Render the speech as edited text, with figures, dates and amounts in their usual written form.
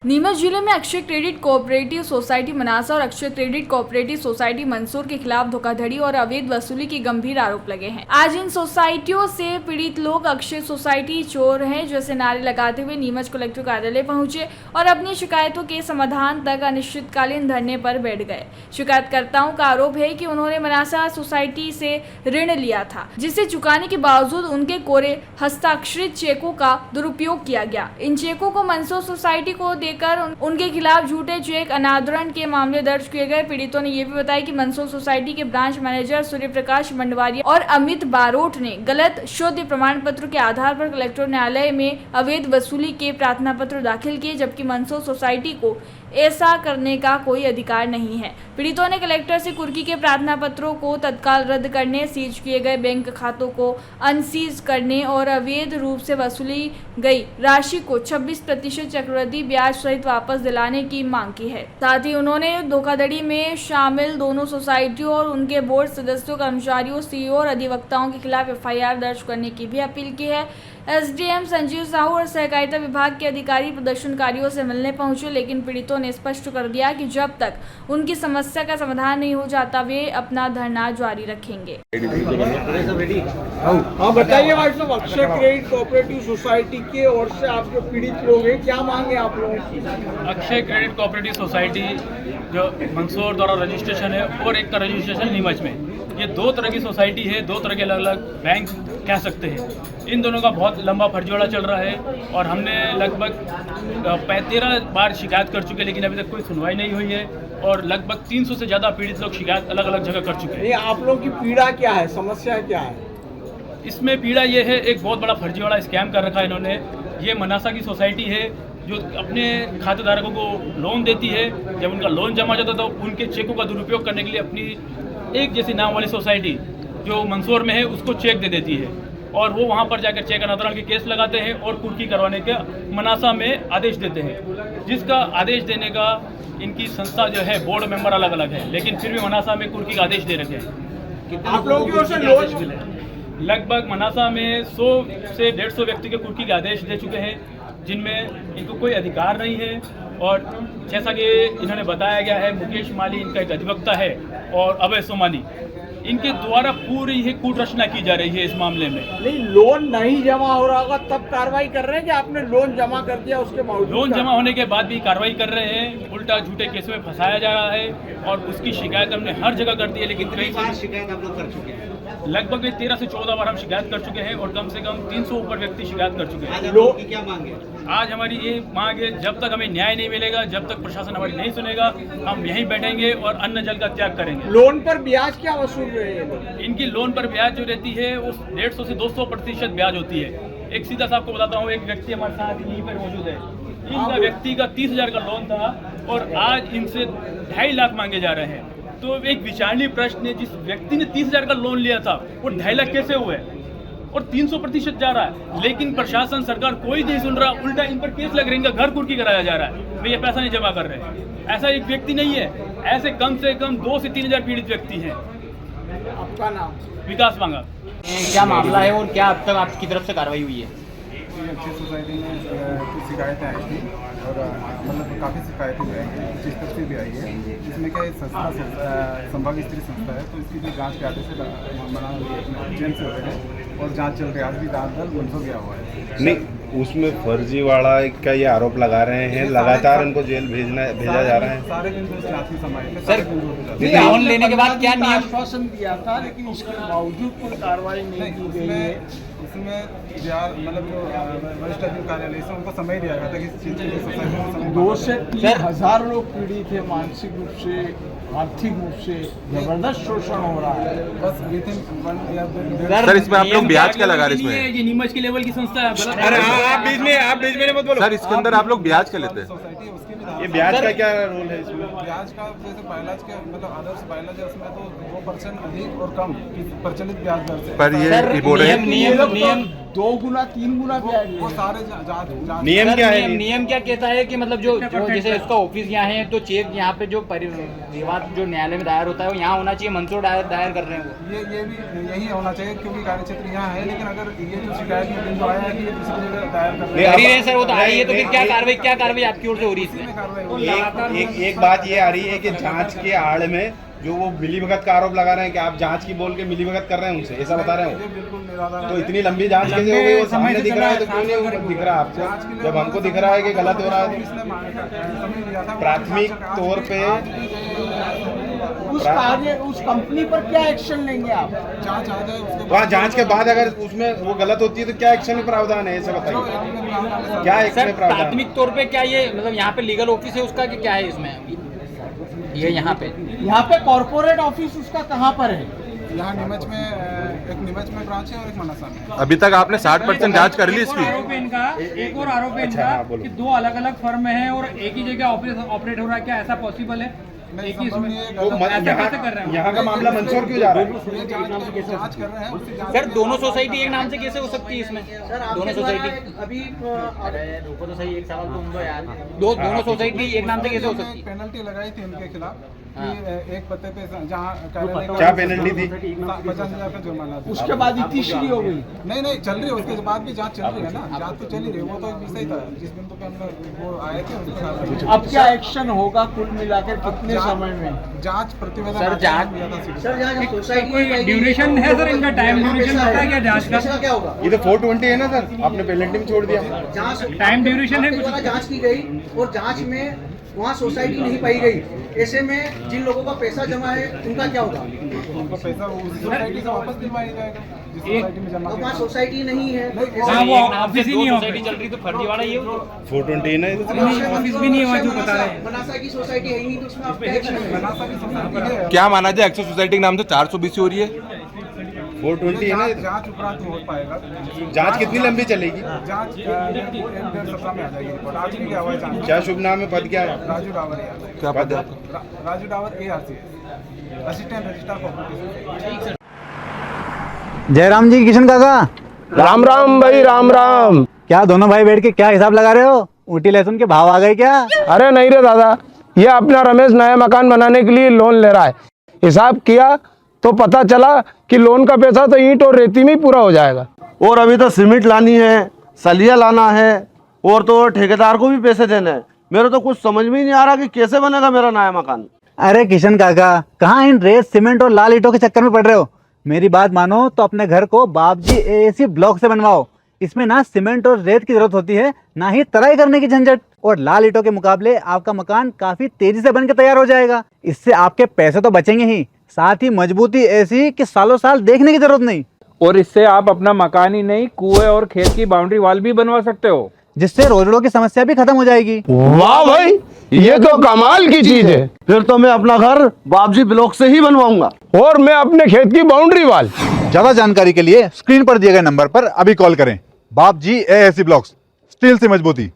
नीमच जिले में Akshay credit cooperative society Manasa और Akshay credit cooperative society Mansoor के खिलाफ धोखाधड़ी और अवैध वसूली के गंभीर आरोप लगे हैं। आज इन सोसाइटियों से पीड़ित लोग अक्षय सोसाइटी चोर है जैसे नारे लगाते हुए नीमच कलेक्टर कार्यालय पहुंचे और अपनी शिकायतों के समाधान तक अनिश्चितकालीन धरने पर बैठ गए। शिकायतकर्ताओं का आरोप है कि उन्होंने मनासा सोसाइटी से ऋण लिया था, जिसे चुकाने के बावजूद उनके कोरे हस्ताक्षरित चेकों का दुरुपयोग किया गया। इन चेकों को मंसूर सोसाइटी को देकर उनके खिलाफ झूठे चेक अनादरण के मामले दर्ज किए गए। पीड़ितों ने यह भी बताया कि मंसूर सोसाइटी के ब्रांच मैनेजर सूर्य प्रकाश मंडवारिया और अमित बारोट ने गलत शुद्ध प्रमाण पत्र के आधार पर कलेक्टर न्यायालय में अवैध वसूली के प्रार्थना पत्र दाखिल किए, जबकि मंसूर सोसाइटी को ऐसा करने का कोई अधिकार नहीं है। पीड़ितों ने कलेक्टर से कुर्की के प्रार्थना पत्रों को तत्काल रद्द करने, सीज किए गए बैंक खातों को अनसीज करने और अवैध रूप से वसूली गई राशि को 26% चक्रवृद्धि ब्याज सहित वापस दिलाने की मांग की है। साथ ही उन्होंने धोखाधड़ी में शामिल दोनों सोसाइटियों और उनके बोर्ड सदस्यों, कर्मचारियों, सीईओ और अधिवक्ताओं के खिलाफ FIR दर्ज करने की भी अपील की है। SDM संजीव साहू और सहकारिता विभाग के अधिकारी प्रदर्शनकारियों से मिलने पहुंचे, लेकिन पीड़ितों ने स्पष्ट कर दिया कि जब तक उनकी समस्या का समाधान नहीं हो जाता वे अपना धरना जारी रखेंगे। हाँ बताइए भाई साहब, अक्षय क्रेडिट कोऑपरेटिव सोसाइटी के ओर से आप जो पीड़ित लोग हैं क्या मांगे आप लोगों की? अक्षय क्रेडिट कोऑपरेटिव सोसाइटी जो मंसूर द्वारा रजिस्ट्रेशन है और एक का रजिस्ट्रेशन नीमच में, ये दो तरह की सोसाइटी है, दो तरह के अलग अलग बैंक कह सकते हैं। इन दोनों का बहुत लंबा फर्जीवाड़ा चल रहा है और हमने लगभग 13 बार शिकायत कर चुके हैं, लेकिन अभी तक कोई सुनवाई नहीं हुई है और लगभग 300 से ज़्यादा पीड़ित लोग शिकायत अलग अलग जगह कर चुके हैं। ये आप लोगों की पीड़ा क्या है, समस्या क्या है? इसमें पीड़ा ये है, एक बहुत बड़ा फर्जीवाड़ा स्कैम कर रखा है इन्होंने। ये मनासा की सोसाइटी है जो अपने खातेदारकों को लोन देती है, जब उनका लोन जमा जाता है तो उनके चेकों का दुरुपयोग करने के लिए अपनी एक जैसी नाम वाली सोसाइटी जो मंसूर में है उसको चेक दे देती है और वो वहाँ पर जाकर चेक अनादरण के केस लगाते हैं और कुर्की करवाने का मनासा में आदेश देते हैं, जिसका आदेश देने का इनकी संस्था जो है बोर्ड मेंबर अलग अलग है, लेकिन फिर भी मनासा में कुर्की का आदेश दे रखे हैं। आप लोगों की ओर से लोन लगभग मनासा में 100 से 150 व्यक्ति के कुर्की के आदेश दे चुके हैं, जिनमें इनको कोई अधिकार नहीं है। और जैसा कि इन्होंने बताया गया है, मुकेश माली इनका एक अधिवक्ता है और अभय सोमानी, इनके द्वारा पूरी ही कूट रचना की जा रही है इस मामले में। नहीं, लोन नहीं जमा हो रहा होगा तब कार्रवाई कर रहे हैं कि आपने लोन जमा कर दिया उसके बावजूद? लोन जमा होने के बाद भी कार्रवाई कर रहे हैं, उल्टा झूठे केस में फंसाया जा रहा है और उसकी शिकायत हमने हर जगह कर दी है, लेकिन कई बार शिकायत आप लोग कर चुके हैं? लगभग 13 से 14 बार हम शिकायत कर चुके हैं और कम से कम 300 ऊपर व्यक्ति शिकायत कर चुके हैं। लोगों की क्या मांग है? आज हमारी ये मांग है, जब तक हमें न्याय नहीं मिलेगा, जब तक प्रशासन हमारी नहीं सुनेगा, हम यहीं बैठेंगे और अन्न जल का त्याग करेंगे। लोन पर ब्याज क्या वसूल रहे हैं? इनकी लोन पर ब्याज जो रहती है वो 150 से 200% ब्याज होती है। एक सीधा सा आपको बताता हूँ, एक व्यक्ति हमारे साथ यहीं पर मौजूद है, इनका व्यक्ति का 30,000 का लोन था और आज इनसे 2.5 लाख मांगे जा रहे हैं। तो एक विचारणीय प्रश्न है, जिस व्यक्ति ने 30,000 का लोन लिया था वो 2.5 लाख कैसे हुए और 300% जा रहा है, लेकिन प्रशासन सरकार कोई नहीं सुन रहा, उल्टा इन पर केस लग रहे हैं, इनका घर कुर्की कराया जा रहा है, वे ये पैसा नहीं जमा कर रहे हैं। ऐसा एक व्यक्ति नहीं है, ऐसे कम से कम 2 से 3,000 पीड़ित व्यक्ति हैं। आपका नाम? विकास मांगा। क्या मामला है और क्या अब तक आपकी तरफ से कार्रवाई हुई है? अच्छी सोसाइटी में कुछ शिकायतें आई थी और मतलब काफ़ी शिकायतें भी आई हैं, कुछ इस तरफ से भी आई है। इसमें क्या संस्था संभाग स्त्री संस्था है, तो इसकी जो जांच के आदेश से बना जेल से हो रहे हैं और जांच चल रही है। आज भी जांच दल मंसूर गया हुआ है। नहीं, उसमें फर्जीवाड़ा का ये आरोप लगा रहे हैं, लगातार इनको जेल भेजा जा रहा है। सारे दिन तो रात की समाई सर, लोन लेने के बाद क्या नियम? आश्वासन दिया था, लेकिन इसके बावजूद कोई कार्रवाई नहीं की गई है। इसमें मतलब जो वरिष्ठ अधिकारी कार्यालय से उनको समय दिया गया था कि इस चीज़ की सोसाइटी 2 से 3 हजार लोग पीड़ित है, मानसिक रूप से, आर्थिक रूप से जबरदस्त शोषण हो रहा है। बस विथिन 1 या 2 सर, इसमें आप लोग ब्याज क्या लगा रहे हैं? ये नीमच के लेवल की संस्था है। अरे आप बीच में मत बोलो सर, इसके अंदर आप लोग ब्याज क्या लेते हैं? सोसाइटी है उसके भी ये ब्याज का क्या रोल है इसमें? ब्याज का जैसे बायलाज के मतलब आदर्श बायलाज है, उसमें तो 2% अधिक और कम प्रचलित ब्याज दर से। पर ये बोल रहे हैं नियम नियम 2 गुना 3 गुना ब्याज वो सारे जांच नियम क्या है? नियम क्या कहता है कि मतलब जो जैसे इसका ऑफिस यहाँ है तो चेक यहाँ पे जो विवाद जो न्यायालय में दायर होता है वो यहाँ होना चाहिए। मंसूर दायर कर रहे हैं वो। ये भी यही होना चाहिए क्योंकि कार्य क्षेत्र यहाँ है, लेकिन अगर ये जो शिकायत में बिंदु आया है कि ये दूसरी जगह दायर कर कर ही रहे हैं सर, वो तो आई है, तो फिर क्या कार्रवाई आपकी ओर से हो रही है इसमें? कार्रवाई एक बात ये आ रही है कि जांच के आड़ में जो वो मिलीभगत का आरोप लगा रहे हैं कि आप जांच की बोल के मिलीभगत कर रहे हैं उनसे, ऐसा बता रहे हैं बिल्कुल निराधार तो इतनी लंबी जांच कैसे हो गई? वो सामने दिख रहा है तो क्यों नहीं दिख रहा आपको? जब हमको दिख रहा है कि गलत हो रहा है तो प्राथमिक तौर पे उस कंपनी पर क्या एक्शन लेंगे आप? जांच आ जाए उसके वहाँ जांच के बाद अगर उसमें वो गलत होती है तो क्या एक्शन प्रावधान है, ऐसे बताइए क्या एक्शन सर प्रावधान? प्राथमिक तौर पे क्या ये मतलब यहाँ पे लीगल ऑफिस है उसका कि क्या है इसमें अभी? ये यहाँ पे कॉर्पोरेट ऑफिस उसका कहाँ पर है? यहाँ नीमच में एक नीमच में ब्रांच है और एक मनसा में। अभी तक आपने 60% जांच कर ली इसकी? आरोप है इनका, एक और आरोप है इनका कि 2 अलग अलग फर्म हैं और एक ही जगह ऑपरेट हो रहा है। क्या ऐसा पॉसिबल है? एक ही इसमें यहाँ का मामला मंसूर क्यों जा रहा है? जांच कर रहे हैं सर दोनों सोसाइटी एक नाम से कैसे हो सकती है इसमें? दोनों सोसाइटी अभी अरे रुको तो सही, एक सवाल तो उनको यार, दोनों सोसाइटी एक नाम से कैसे हो सकती है? पेनल्टी लगाई थी उनके खिलाफ कि एक पते पे जहाँ क्या पेनल्टी थी? 50,000 का जुर्माना था। उसके बाद तीसरी हो गई। नहीं चल रही है, उसके बाद भी जांच चल रही है ना, जांच तो चल ही रही है। वो तो विषय था जिस बिंदु पे हम लोग वो आए थे उसके साथ। अब क्या एक्शन होगा कुल मिलाकर कितने समय में? जांच प्रतिवेदन सर, जांच- सर यहाँ सोसाइटी कोई ड्यूरेशन है सर इनका? टाइम ड्यूरेशन होता है क्या जांच का? क्या होगा? ये तो 420 है ना सर, आपने पेनल्टी में छोड़ दिया। जांच टाइम ड्यूरेशन है कुछ? द्वारा जांच की गई और जांच में वहाँ सोसाइटी नहीं पाई गई। ऐसे में जिन लोगों का पैसा जमा है उनका क्या होगा? उनको पैसा उसी सोसाइटी से वापस दिलवाया जाएगा जिस सोसाइटी में जमा अब किया। वहाँ सोसाइटी नहीं है। हाँ, वो एक नाम से ऑफिस ही दो नहीं हो सोसाइटी चल रही तो फर्जीवाड़ा ये हो। 420 है ना? ऑफिस भी नहीं है वहाँ जो बता रहे हैं। बनासा की सोसाइटी है ही नहीं तो उसमें आप क्या एक्शन लेंगे? बनासा की सोसाइटी है। क्या माना जाए एक्सेस सोसाइटी के नाम से 420 हो रही है? 420 है ना? जांच उपरांत हो पाएगा। जांच कितनी लंबी चलेगी? जांच 1.5 सप्ताह में आ जाएगी रिपोर्ट। आज भी क्या हुआ है जांच? क्या शुभ नाम है, पद क्या है? राजू डावर ARC। क्या पद है आपका? Raju Dawar ARC, assistant registrar cooperative. Jairam ji, Kishan काका, राम राम भाई, राम राम। क्या दोनों भाई बैठ के क्या हिसाब लगा रहे हो? ऊटी लहसुन के भाव आ गए क्या? अरे नहीं रे दादा, ये अपना रमेश नया मकान बनाने के लिए लोन ले रहा है। हिसाब किया तो पता चला कि लोन का पैसा तो ईंट और रेती में ही पूरा हो जाएगा। और अभी तो सीमेंट लानी है, सलिया लाना है और तो और ठेकेदार को भी पैसे देने हैं। मेरे तो कुछ समझ में ही नहीं आ रहा कि कैसे बनेगा मेरा नया मकान। अरे किशन काका, कहाँ इन रेत सीमेंट और लाल ईंटों के चक्कर में पड़ रहे हो? मेरी बात मानो तो अपने घर को बाबजी AAC ब्लॉक से बनवाओ। इसमें ना सीमेंट और रेत की जरूरत होती है, ना ही तराई करने की झंझट। और लाल ईंटों के मुकाबले आपका मकान काफी तेजी से बनकर तैयार हो जाएगा। इससे आपके पैसे तो बचेंगे ही, साथ ही मजबूती ऐसी कि सालों साल देखने की जरूरत नहीं। और इससे आप अपना मकान ही नहीं, कुएं और खेत की बाउंड्री वॉल भी बनवा सकते हो, जिससे रोजड़ों की समस्या भी खत्म हो जाएगी। वाह भाई, ये तो कमाल की चीज है। फिर तो मैं अपना घर बाबजी ब्लॉक से ही बनवाऊंगा और मैं अपने खेत की बाउंड्री वाल। ज्यादा जानकारी के लिए स्क्रीन पर दिए गए नंबर पर अभी कॉल करें। बाबजी AAC ब्लॉक्स, स्टील से मजबूती।